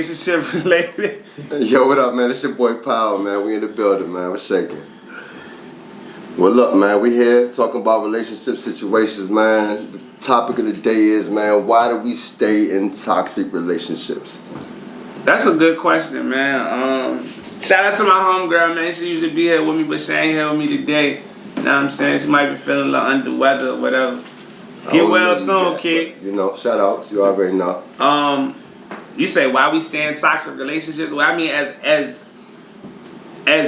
relationship related. Yo, what up, man? It's your boy Powell, man. We in the building, man. We're shaking. Well, look, man. We here talking about relationship situations, man. The topic of the day is, man, why do we stay in toxic relationships? That's a good question, man. Shout out to my homegirl, man. She usually be here with me, but she ain't here with me today. You know what I'm saying? She might be feeling a little under the weather or whatever. Get well soon, kid. You know, shout outs. You already know. You say why we stay in toxic relationships? Well, I mean, as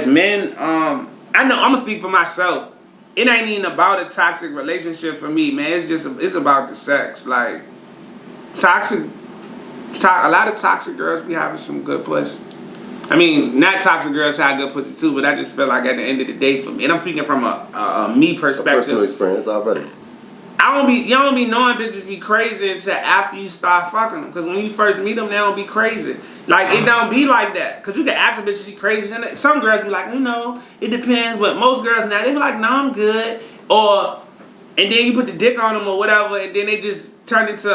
men, I know I'm gonna speak for myself. It ain't even about a toxic relationship for me, man. It's about the sex. Like a lot of toxic girls be having some good pussy. I mean, not toxic girls have good pussy too, but I just feel like at the end of the day, for me, and I'm speaking from a me perspective. A personal experience already. You don't be knowing bitches be crazy until after you start fucking them. Because when you first meet them, they don't be crazy. Like, it don't be like that. Because you can ask a bitch she crazy. And some girls be like, it depends. But most girls now, they be like, no, I'm good. And then you put the dick on them or whatever, and then they just turn into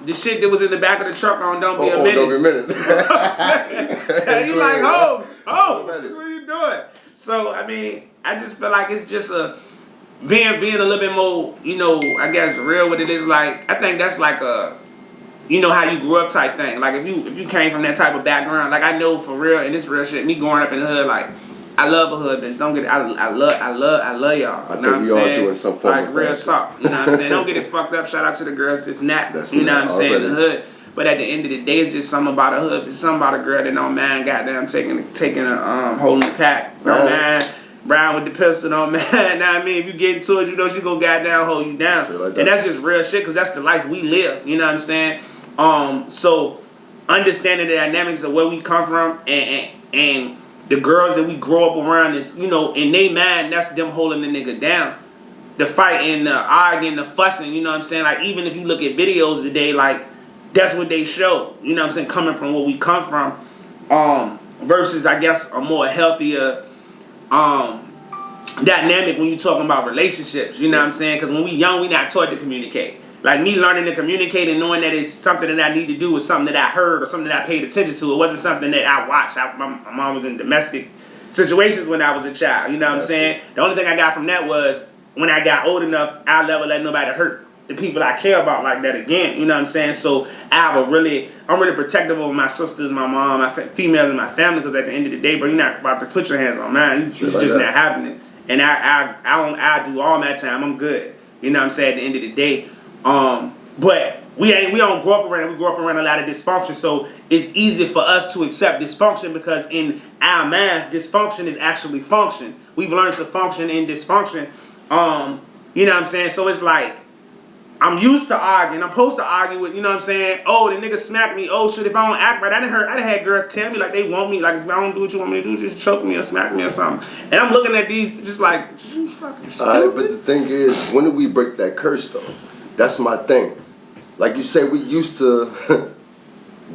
the shit that was in the back of the truck on Don't Be a Menace. Don't Be a Menace. You know what I'm saying? You like, what are you doing? So, I mean, I just feel like it's just being a little bit more, I guess real what it is. Like, I think that's like how you grew up type thing. Like if you came from that type of background, like I know for real, and this real shit, me growing up in the hood, like I love a hood bitch. Don't get it. I love y'all. I think we all doing some form like of real fashion. talk. You know what I'm saying? Don't get it fucked up. Shout out to the girls. It's not. You know what I'm saying? The hood. But at the end of the day, it's just something about a hood. It's something about a girl that don't mind goddamn taking a holding the pack. Don't mind. Brown with the pistol on, man. Now I mean, if you get into it, she gonna goddamn hold you down. Like that. And that's just real shit, because that's the life we live. You know what I'm saying? So understanding the dynamics of where we come from and the girls that we grow up around is, in they mind, that's them holding the nigga down. The fighting, the arguing, the fussing, you know what I'm saying? Like, even if you look at videos today, like, that's what they show. You know what I'm saying? Coming from where we come from. Versus, I guess, a more healthier dynamic when you talking about relationships, you know what I'm saying? Because when we young, we not taught to communicate. Like me learning to communicate and knowing that it's something that I need to do with something that I heard or something that I paid attention to. It wasn't something that I watched. My mom was in domestic situations when I was a child, you know what I'm saying? The only thing I got from that was when I got old enough, I'll never let nobody hurt the people I care about like that again, you know what I'm saying? So I'm really protective of my sisters, my mom, my females in my family, because at the end of the day, bro, you're not about to put your hands on mine. It's just not happening. And I do all that time. I'm good. You know what I'm saying? At the end of the day. But we don't grow up around it. We grow up around a lot of dysfunction. So it's easy for us to accept dysfunction because in our minds, dysfunction is actually function. We've learned to function in dysfunction. You know what I'm saying? So it's like, I'm used to arguing. I'm supposed to argue with, you know what I'm saying? Oh, the nigga smacked me. Oh, shit, if I don't act right. I done had girls tell me like they want me. Like, if I don't do what you want me to do, just choke me or smack me or something. And I'm looking at these just like, you fucking stupid. But the thing is, when do we break that curse, though? That's my thing. Like you say, we used to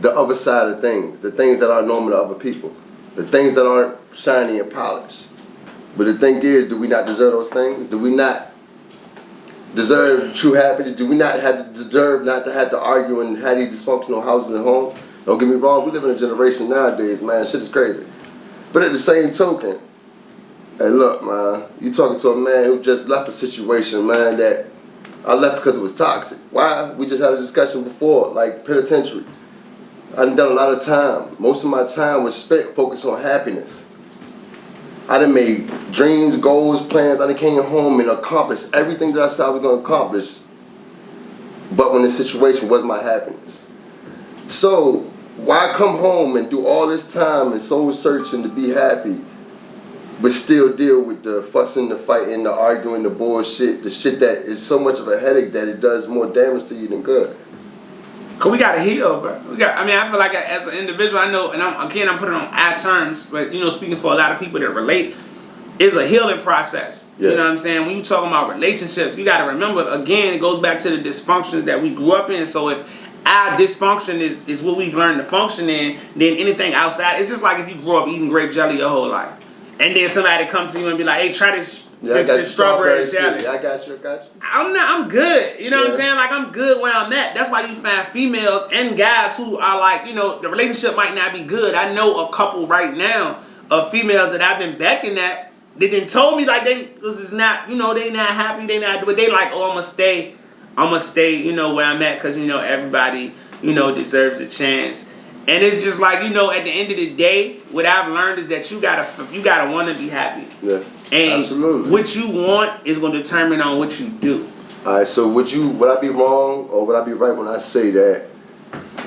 the other side of things. The things that are normal to other people. The things that aren't shiny and polished. But the thing is, do we not deserve those things? Do we not deserve true happiness? Do we not deserve not to have to argue and have these dysfunctional houses and homes? Don't get me wrong, we live in a generation nowadays, man, shit is crazy. But at the same token, hey look, man, you talking to a man who just left a situation, man, that I left because it was toxic. Why? We just had a discussion before, like penitentiary. I done a lot of time. Most of my time was spent focused on happiness. I done made dreams, goals, plans. I done came home and accomplished everything that I said I was going to accomplish. But when the situation was my happiness. So, why come home and do all this time and soul searching to be happy, but still deal with the fussing, the fighting, the arguing, the bullshit, the shit that is so much of a headache that it does more damage to you than good? Cause we gotta heal, bro. I feel like as an individual, I know, and I'm putting it on our terms, but speaking for a lot of people that relate, it's a healing process. Yeah. You know what I'm saying? When you talking about relationships, you gotta remember, again, it goes back to the dysfunctions that we grew up in. So if our dysfunction is what we've learned to function in, then anything outside, it's just like if you grew up eating grape jelly your whole life. And then somebody come to you and be like, hey, try this Yeah, this, I got this strawberry jelly. shit. I got you. I'm good. You know what I'm Yeah. saying? Like, I'm good where I'm at. That's why you find females and guys who are like, the relationship might not be good. I know a couple right now of females that I've been becking at. They didn't told me like this is not, they not happy. They not, but they like, oh, I'm gonna stay, where I'm at because everybody, deserves a chance. And it's just like, at the end of the day, what I've learned is that you gotta want to be happy. Yeah, and absolutely. What you want is going to determine on what you do. All right, so would I be wrong or would I be right when I say that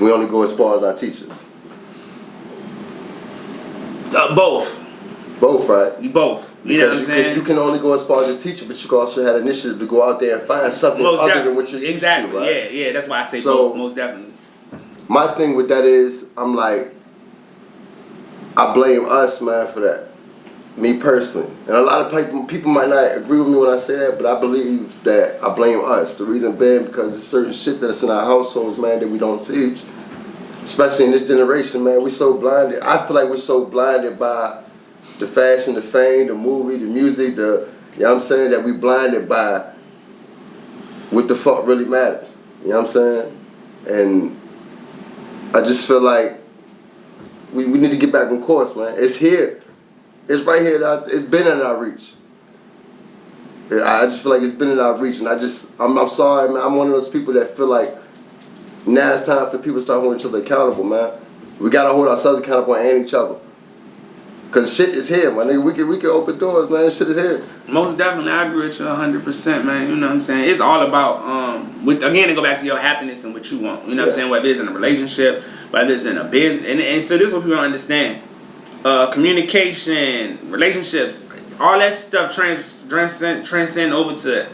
we only go as far as our teachers? Both. Both, right? Both. You know what I'm saying? You can only go as far as your teacher, but you can also have initiative to go out there and find something other than what you're used to, right? Yeah, that's why I say both, most definitely. My thing with that is, I'm like, I blame us, man, for that. Me personally. And a lot of people might not agree with me when I say that, but I believe that I blame us. The reason being because there's certain shit that's in our households, man, that we don't teach. Especially in this generation, man, we're so blinded. I feel like we're so blinded by the fashion, the fame, the movie, the music, you know what I'm saying, that we blinded by what the fuck really matters. You know what I'm saying? And I just feel like we need to get back on course, man. It's here. It's right here. It's been in our reach. I just feel like it's been in our reach, and I'm sorry, man. I'm one of those people that feel like now it's time for people to start holding each other accountable, man. We gotta hold ourselves accountable and each other. Cause shit is here, man. We can open doors, man. Shit is here. Most definitely, I agree with you 100%, man. You know what I'm saying? It's all about, again, to go back to your happiness and what you want. You know what I'm saying? Whether it's in a relationship, whether it's in a business, and so this is what people don't understand. Communication, relationships, all that stuff transcend over to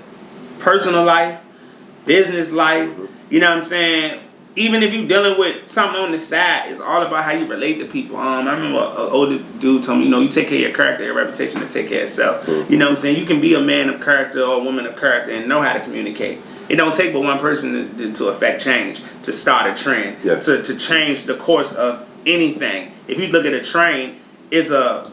personal life, business life. You know what I'm saying? Even if you're dealing with something on the side, it's all about how you relate to people. I remember an older dude told me, you take care of your character, your reputation, and take care of yourself. You know what I'm saying? You can be a man of character or a woman of character and know how to communicate. It don't take but one person to affect change, to start a trend, to change the course of anything. If you look at a train, it's a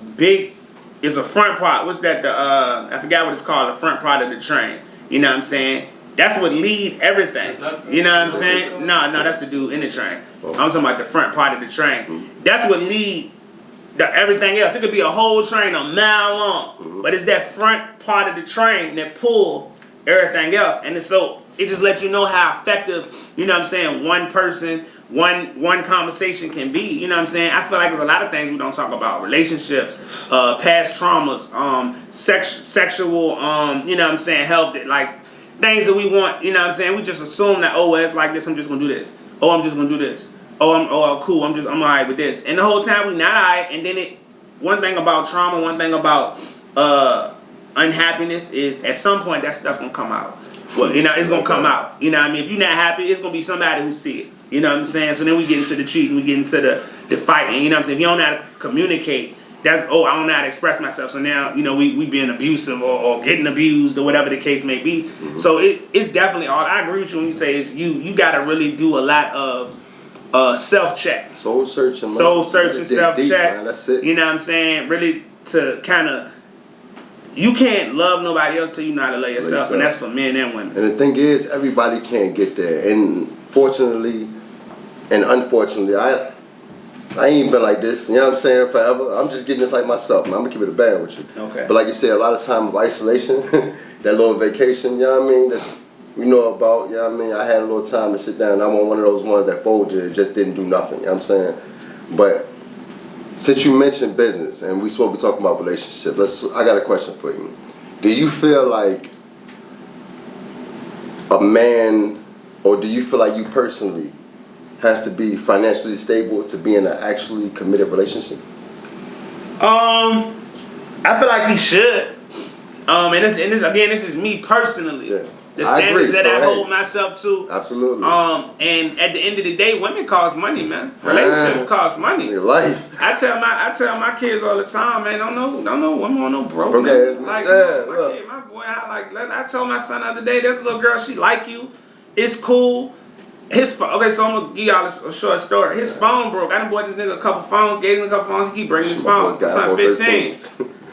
front part. What's that? I forgot what it's called. The front part of the train. You know what I'm saying? That's what lead everything. You know what I'm saying? No, that's the dude in the train. I'm talking about the front part of the train. That's what lead everything else. It could be a whole train a mile long, but it's that front part of the train that pull everything else. And so it just lets you know how effective, you know what I'm saying, one person, one conversation can be. You know what I'm saying? I feel like there's a lot of things we don't talk about. Relationships, past traumas, sexual, you know what I'm saying, health, like things that we want, you know what I'm saying? We just assume that, oh, well, it's like this, I'm just gonna do this. Oh, I'm just gonna do this. Oh, cool, I'm alright with this. And the whole time we not alright, and then one thing about trauma, one thing about unhappiness is at some point that stuff gonna come out. Well, it's gonna come out. You know what I mean? If you're not happy, it's gonna be somebody who see it. You know what I'm saying? So then we get into the cheating, we get into the fighting, you know what I'm saying? If you don't know how to communicate, I don't know how to express myself. So now, we being abusive or getting abused or whatever the case may be. So it's definitely all. I agree with you when you say is you got to really do a lot of self-check. Soul searching, self-check. That's it. You know what I'm saying? Really to kind of, you can't love nobody else till you know how to love yourself. And that's for men and women. And the thing is, everybody can't get there. And fortunately and unfortunately, I ain't even been like this, you know what I'm saying, forever. I'm just getting this like myself, man. I'm gonna keep it a band with you. Okay. But like you said, a lot of time of isolation, that little vacation, you know what I mean, that we know about, you know what I mean. I had a little time to sit down. I'm on one of those ones that folded and just didn't do nothing, you know what I'm saying. But since you mentioned business and we supposed to be talking about relationships, I got a question for you. Do you feel like a man, or do you feel like you personally has to be financially stable to be in an actually committed relationship? I feel like he should. And this is me personally. Yeah. The standards that I hold myself to. Absolutely. And at the end of the day, women cost money, man. Relationships cost money. Your life. I tell my kids all the time, man, don't know women on no broke. Ass, like my boy, I told my son the other day, there's a little girl, she like you. It's cool. So I'm gonna give y'all a short story. His phone broke. I done bought this nigga a couple phones, gave him a couple phones, he keep bringing his phone. Son 15.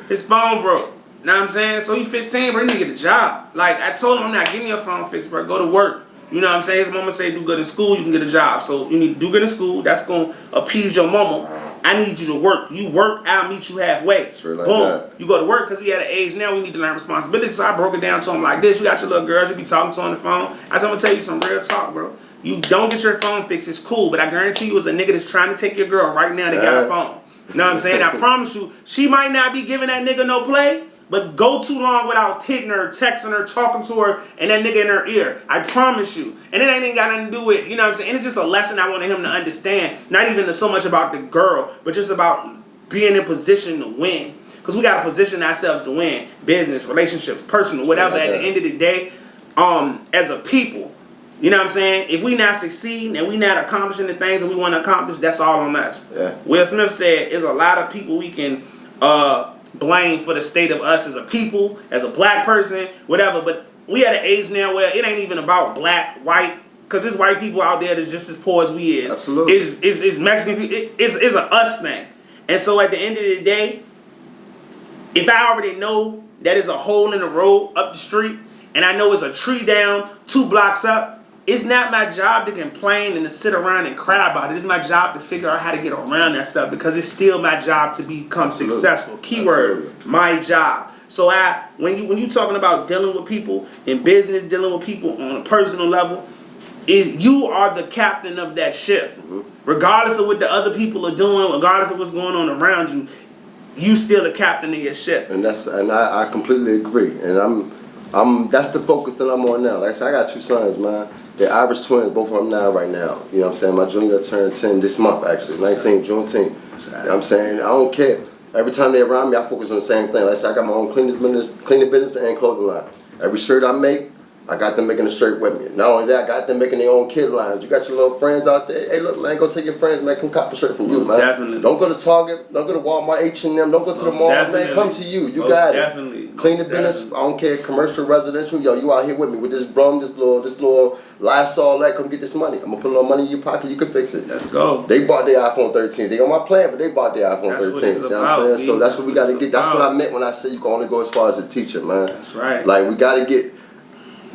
His phone broke. You know what I'm saying? So you 15, bro, you need to get a job. Like, I told him I'm not getting your phone fixed, bro. Go to work. You know what I'm saying? His mama say do good in school, you can get a job. So you need to do good in school. That's going to appease your mama. I need you to work. You work, I'll meet you halfway. Straight like Boom. that. You go to work because he at an age now we need to learn responsibility. So I broke it down to him like this. You got your little girls you be talking to on the phone. I said, I'm going to tell you some real talk, bro. You don't get your phone fixed, it's cool. But I guarantee you, as a nigga that's trying to take your girl right now, they got a phone. You know what I'm saying? I promise you, she might not be giving that nigga no play, but go too long without hitting her, texting her, talking to her, and that nigga in her ear. I promise you. And it ain't even got nothing to do with, you know what I'm saying? And it's just a lesson I wanted him to understand. Not even so much about the girl, but just about being in position to win. Because we got to position ourselves to win. Business, relationships, personal, whatever. At the end of the day, as a people, you know what I'm saying? If we not succeeding and we not accomplishing the things that we want to accomplish, that's all on us. Yeah. Will Smith said, there's a lot of people we can blame for the state of us as a people, as a black person, whatever. But we at an age now where it ain't even about black, white, because there's white people out there that's just as poor as we is. Absolutely. It's Mexican people. It's a us thing. And so at the end of the day, if I already know that is a hole in the road up the street, and I know it's a tree down 2 blocks up, it's not my job to complain and to sit around and cry about it. It's my job to figure out how to get around that stuff because it's still my job to become successful. Keyword, my job. So when you talking about dealing with people in business, dealing with people on a personal level, you are the captain of that ship. Regardless of what the other people are doing, regardless of what's going on around you, you still the captain of your ship. And I completely agree. And that's the focus that I'm on now. Like I said, I got 2 sons, man. They're Irish twins, both of them 9 right now. You know what I'm saying? My junior turned 10 this month, actually, 19, Juneteenth. You know what I'm saying? I don't care. Every time they're around me, I focus on the same thing. Like I said, I got my own cleaning business and clothing line. Every shirt I make, I got them making a shirt with me. Not only that, I got them making their own kid lines. You got your little friends out there. Hey, look, man, go take your friends, man. Come cop a shirt from you, man. Definitely. Don't go to Target. Don't go to Walmart, H&M. Don't go to the mall, man. Come to you. You got it. Clean the business. I don't care. Commercial, residential. Yo, you out here with me with this broom, this little Lysol, that. Come get this money. I'm gonna put a little money in your pocket. You can fix it. Let's go. They bought their iPhone 13. They on my plan, but they bought their iPhone 13. You know what I'm saying? So that's what we got to get. That's what I meant when I said you can only go as far as a teacher, man. That's right. Like we got to get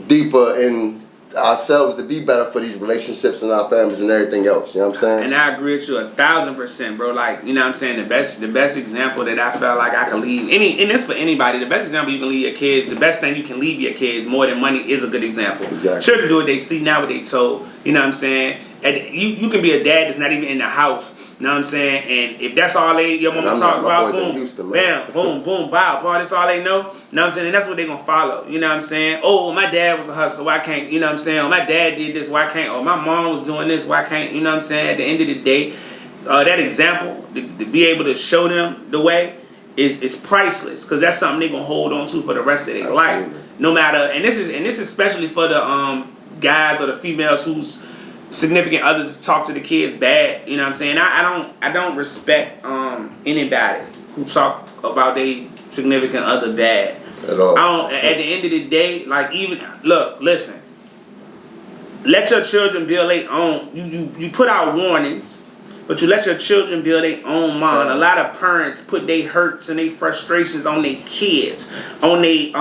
deeper in ourselves to be better for these relationships and our families and everything else. You know what I'm saying? And I agree with you 1000%, bro. Like, you know what I'm saying? The best example that I felt like I could leave and this for anybody, the best example you can leave your kids, the best thing you can leave your kids more than money is a good example. Exactly. Children do what they see, not what they told. You know what I'm saying? And you can be a dad that's not even in the house. You know what I'm saying? And if that's all your mama talk about, boom, Houston, bam, boom, boom, bow, that's all they know. You know what I'm saying? And that's what they gonna follow. You know what I'm saying? Oh, my dad was a hustler, why can't, you know what I'm saying? Oh, my dad did this, why can't? Oh, my mom was doing this, why can't? You know what I'm saying? At the end of the day, that example, to be able to show them the way is priceless. Because that's something they gonna hold on to for the rest of their life. No matter, and this is especially for the guys or the females whose significant others talk to the kids bad. You know what I'm saying? I don't respect anybody who talk about their significant other bad at all. At the end of the day, like, even listen. Let your children build their own. You put out warnings, but you let your children build their own mind. A lot of parents put their hurts and their frustrations on their kids, on their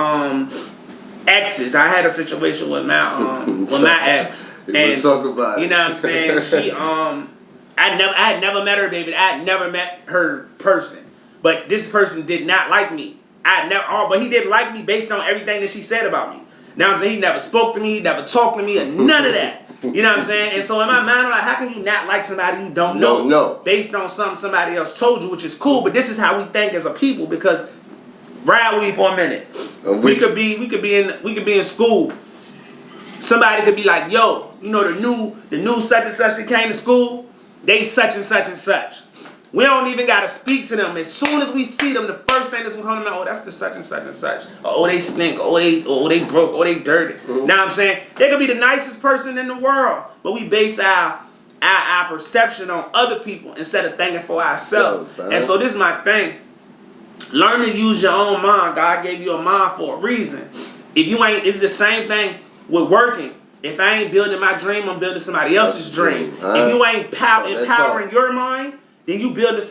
exes. I had a situation with my ex. Let's talk about it. You know what I'm saying? She I had never met her, baby. I had never met her person. But this person did not like me. But he didn't like me based on everything that she said about me. Now I'm saying he never spoke to me, he never talked to me, or none of that. You know what I'm saying? And so in my mind, I'm like, how can you not like somebody you don't know? No. Based on something somebody else told you, which is cool. But this is how we think as a people, because ride with me for a minute. We could be in school. Somebody could be like, yo, you know the new such and such that came to school, they such and such and such. We don't even gotta speak to them. As soon as we see them, the first thing that's gonna come to mind, oh, that's the such and such and such. Oh, they stink. Oh, they broke. Oh, they dirty. Now what I'm saying, they could be the nicest person in the world, but we base our perception on other people instead of thinking for ourselves. And so this is my thing. Learn to use your own mind. God gave you a mind for a reason. If you ain't, it's the same thing with working. If I ain't building my dream, I'm building somebody else's dream. If you ain't empowering your mind, then you building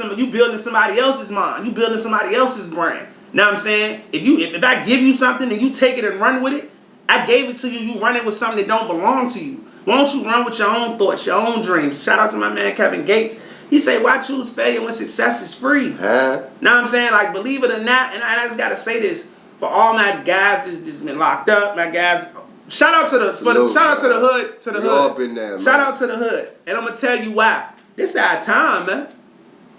somebody else's mind. You building somebody else's brand. Know what I'm saying? If I give you something and you take it and run with it, I gave it to you, you running with something that don't belong to you. Why don't you run with your own thoughts, your own dreams? Shout out to my man Kevin Gates. He say, why choose failure when success is free? Huh? Know what I'm saying? Like, believe it or not, and I just gotta say this for all my guys that's been locked up, my guys. Shout out to the hood, to the We hood. all been there, man. Shout out to the hood. And I'm gonna tell you why. This is our time, man.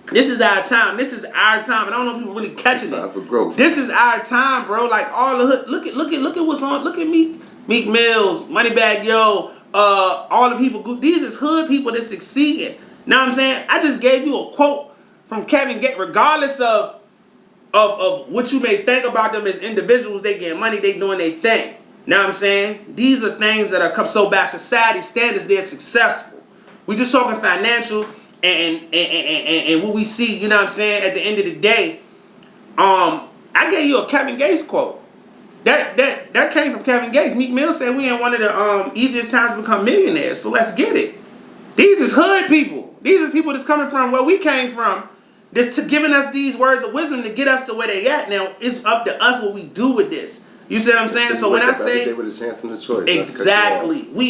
This is our time. This is our time. And I don't know if people really catching Time it. for growth. This is our time, bro. Like all the hood. Look at what's on. Look at Meek Mills, Moneybagg Yo, all the people. These is hood people that succeeding. Know what I'm saying? I just gave you a quote from Kevin Gates. Regardless of what you may think about them as individuals, they getting money, they doing their thing. Know what I'm saying? These are things that are come so by society standards, they're successful. We just talking financial and what we see, you know what I'm saying, at the end of the day. I gave you a Kevin Gates quote. That came from Kevin Gates. Meek Mill said we in one of the easiest times to become millionaires, so let's get it. These is hood people. These are people that's coming from where we came from. That's to giving us these words of wisdom to get us to where they at. Now it's up to us what we do with this. You see what I'm saying? So when I say with a chance and a choice, exactly, what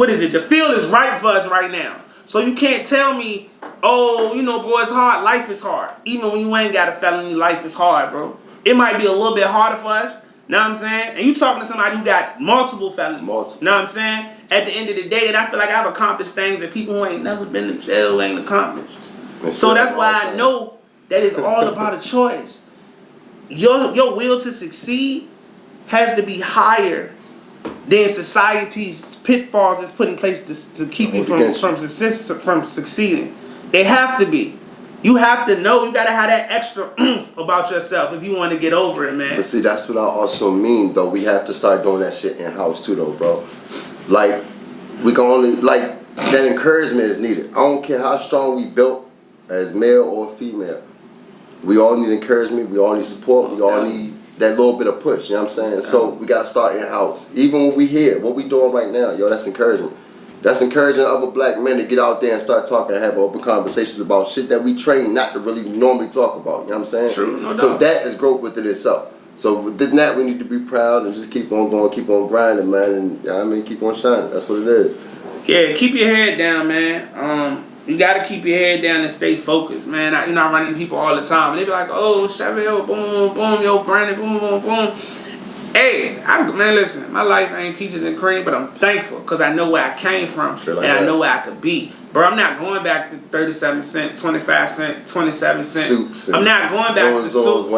is it? The field is right for us right now. So you can't tell me, oh, you know, boy, it's hard. Life is hard. Even when you ain't got a felony, life is hard, bro. It might be a little bit harder for us. Know what I'm saying? And you talking to somebody who got multiple felonies. Know what I'm saying? At the end of the day, and I feel like I've accomplished things that people who ain't never been to jail ain't accomplished. So that's why I know that it's all about a choice. Your will to succeed has to be higher than society's pitfalls that's put in place to keep you from succeeding. They have to be. You have to know. You got to have that extra about yourself if you want to get over it, man. But see, that's what I also mean, though. We have to start doing that shit in-house, too, though, bro. Like, we can only, like, that encouragement is needed. I don't care how strong we built as male or female. We all need encouragement. We all need support. We all need that little bit of push. You know what I'm saying? So we got to start in-house. Even when we here, what we doing right now, yo, that's encouragement. That's encouraging other black men to get out there and start talking and have open conversations about shit that we train not to really normally talk about. You know what I'm saying? True, no doubt. So that is growth within itself. So within that, we need to be proud and just keep on going, keep on grinding, man. And, you know what I mean, keep on shining. That's what it is. Yeah, keep your head down, man. You gotta keep your head down and stay focused, man. You're not running people all the time. And they be like, oh, Chevy, yo, boom, boom, yo, Brandon, boom, boom, boom. Hey, man, listen, my life ain't peaches and cream, but I'm thankful because I know where I came from I know where I could be. Bro, I'm not going back to 37 cent, 25 cent, 27 cent. Soups. I'm not going back to soups.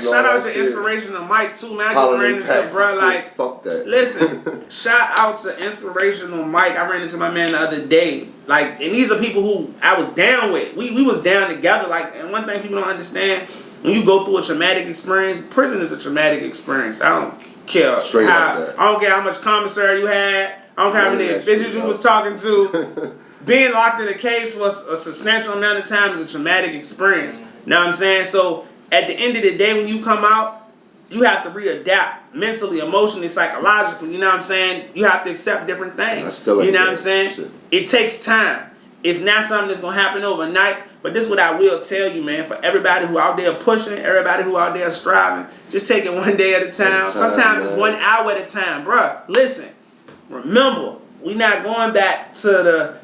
Shout out to Inspirational Mike, too, man. I just ran into, bro, like, fuck that. Listen, shout out to Inspirational Mike. I ran into my man the other day. Like, and these are people who I was down with. We was down together. Like, and one thing people don't understand, when you go through a traumatic experience, prison is a traumatic experience. I don't care I don't care how much commissary you had. I don't care how many bitches you was talking to. Being locked in a cage for a substantial amount of time is a traumatic experience. Know what I'm saying? So at the end of the day, when you come out, you have to readapt mentally, emotionally, psychologically. You know what I'm saying? You have to accept different things. You know what I'm saying? Shit. It takes time. It's not something that's gonna happen overnight. But this is what I will tell you, man. For everybody who out there pushing, everybody who out there striving, just take it one day at a time. Sometimes it's 1 hour at a time, bruh. Listen, remember, we not going back to the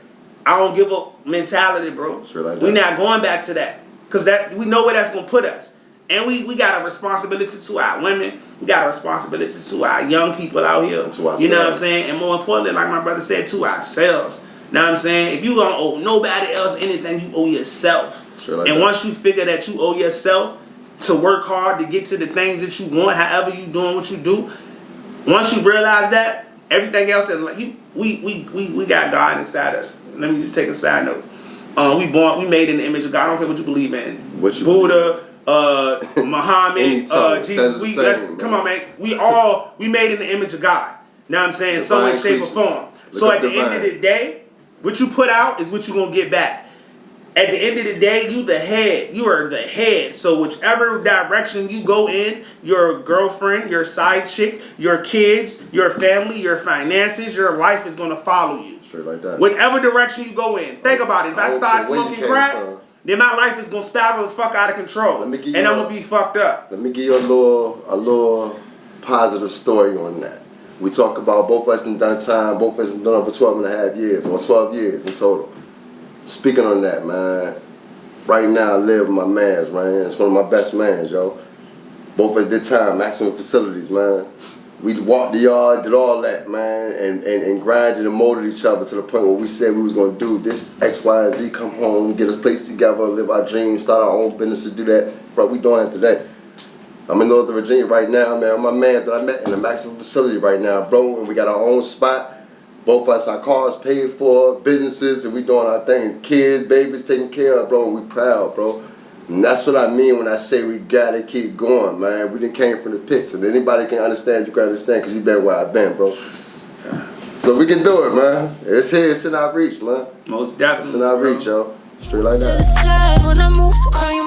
I don't give up mentality, bro. We're not going back to that. Because that we know where that's going to put us. And we got a responsibility to our women. We got a responsibility to our young people out here. You know what I'm saying? And more importantly, like my brother said, to ourselves. Know what I'm saying? If you don't owe nobody else anything, you owe yourself. Once you figure that you owe yourself to work hard to get to the things that you want, however you doing what you do, once you realize that, everything else is like we got God inside us. Let me just take a side note. We made in the image of God. I don't care what you believe in. Buddha, Muhammad, Jesus. Come on, man. We made in the image of God. Know what I'm saying? Some way, shape, or form. So at the end of the day, what you put out is what you're gonna get back. At the end of the day, you the head. You are the head. So whichever direction you go in, your girlfriend, your side chick, your kids, your family, your finances, your life is gonna follow you. Straight like that. Whatever direction you go in. Think about it. If I start smoking crack, then my life is gonna spiral the fuck out of control. Let me give you and I'm a- gonna be fucked up. Let me give you a little positive story on that. We talk about both of us in done time, both of us done over 12 and a half years, or 12 years in total. Speaking on that, man, right now I live with my mans, man. It's one of my best mans, yo. Both of us did time, maximum facilities, man. We walked the yard, did all that, man, and grinded and molded each other to the point where we said we was gonna do this X, Y, and Z, come home, get a place together, live our dreams, start our own business to do that. Bro, we doing it today. I'm in Northern Virginia right now, man. My mans that I met in the maximum facility right now, bro, and we got our own spot. Both of us, our cars paid for, businesses, and we doing our thing. Kids, babies taken care of, bro, and we proud, bro. And that's what I mean when I say we gotta keep going, man. We done came from the pits, and anybody can understand, you can understand, because you been where I've been, bro. So we can do it, man. It's here, it's in our reach, man. Most definitely. It's in our bro. reach, yo. Straight like To the that. side when I move, call you